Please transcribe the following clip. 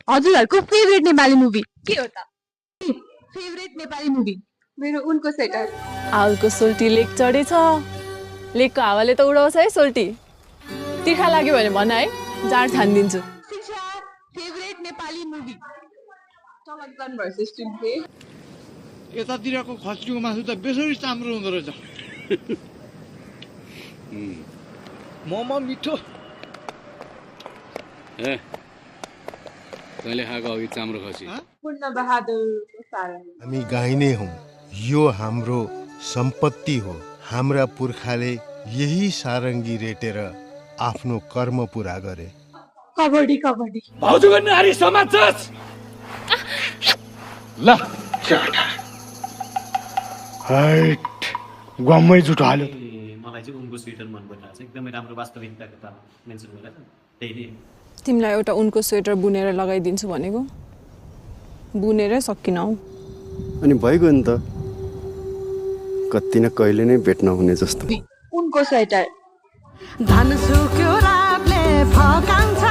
हजुरहरूको favourite Nepali movie के हो त? Favourite Nepali movie? मेरो उनको स्वेटर। हालको सोल्टी लेक चढेछ। लेकको हावाले त उडाउँछ है सोल्टी। तिर्खा लाग्यो भने भन है, जाँड छानिदिन्छु। शिक्षा फेभरेट नेपाली मुभी? चमकदन भर्सेस टिम्पे। यतातिरको खस्टीको मासु त बेसरी चाम्रो हुँदो रहेछ। मोमो मिठो। ए तैँले खाएको अघि चाम्रो खसी पूर्ण बहादुर सारंगी। हामी गाइने हौं, यो हाम्रो सम्पत्ति हो। हाम्रा पुर्खाले यही सारङ्गी रेटेर आफ्नो कर्म पुरा गरे। कबड्डी कबड्डी भाउजू गर्ने नारी समाज छ। ल हाइट गम्मै जुटो हाल्यो। मलाई चाहिँ उनको स्वेटर मन परिरहेको छ, एकदमै राम्रो वास्तविकताको त मेन्सन गरेर त्यही नै। तिमीलाई एउटा उनको स्वेटर बुनेर लगाइदिन्छु भनेको, बुनेरै सकिन हौ। अनि भइगयो नि त, कति न कहिले नै भेट्न हुने जस्तो। उनको स्वेटर। धन सुक्यो रातले फकान्छ